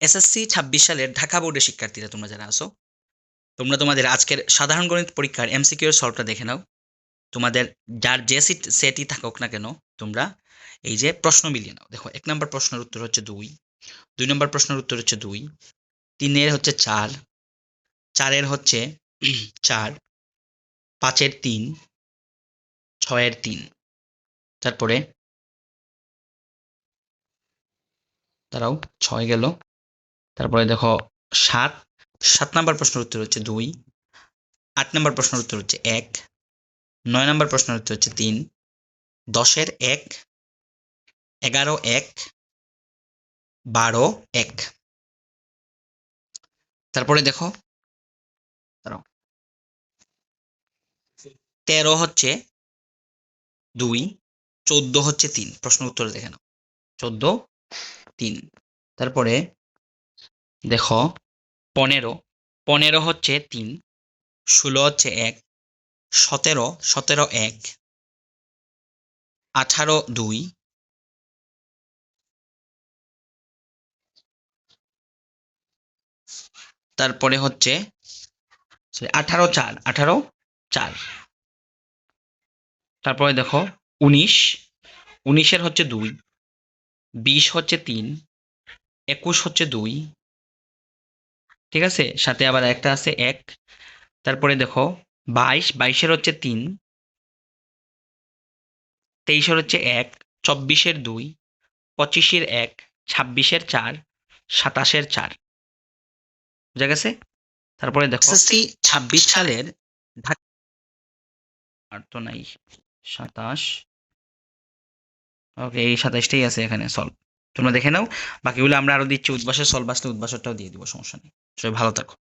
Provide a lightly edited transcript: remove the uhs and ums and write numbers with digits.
SSC 26 সালের ঢাকা বোর্ডের শিক্ষার্থীরা তোমরা যারা আছো, তোমরা তোমাদের আজকের সাধারণ গণিত পরীক্ষার এমসিকিউ এর সলভটা দেখে নাও। তোমাদের যার যে সেটই থাকুক না কেন, তোমরা এই যে প্রশ্ন মিলিয়ে নাও। দেখো, 1 নম্বর প্রশ্নের উত্তর হচ্ছে 2, 2 নম্বর প্রশ্নের উত্তর হচ্ছে 2, 3 হচ্ছে 4, 4 হচ্ছে 4, 5 3, 6 3। তারপরে দাঁড়াও, 6 গেল। তারপরে দেখো 7, 7 নম্বর প্রশ্নের উত্তর হচ্ছে 2, 8 নম্বর প্রশ্নের উত্তর হচ্ছে 1, 9 নম্বর প্রশ্নের উত্তর হচ্ছে 3, 10 1, 11 1, 12 1। তারপরে দেখো, দাঁড়াও, 13 হচ্ছে 2, 14 হচ্ছে 3। প্রশ্ন উত্তর দেখে নাও, 14 3। তারপরে দেখো 15, 15 হচ্ছে 3, 16 হচ্ছে 1, 17 17 1, 18 2, তারপরে হচ্ছে 18 4, 18 4। তারপরে দেখো 19, 19 হচ্ছে 2, 20 হচ্ছে 3, 21 হচ্ছে 2। ঠিক আছে, সাথে আবার একটা আছে 1। তারপরে দেখো 22, 22 হচ্ছে 3, 23 হচ্ছে 1, 24 2, 25 1, 26 4, 27 4। বুঝা গেছে? তারপরে দেখো এসএসসি 26 সালের আর তো নাই 27। ওকে, এই 27টাই আছে এখানে সলভ। তোমরা দেখে নাও, বাকিগুলো আমরা আরো দিচ্ছি। উদ্ভাসের সলভ আসলে উদ্ভাসটাও দিয়ে দিব, সমস্যা নেই। সবাই ভালো থাকো।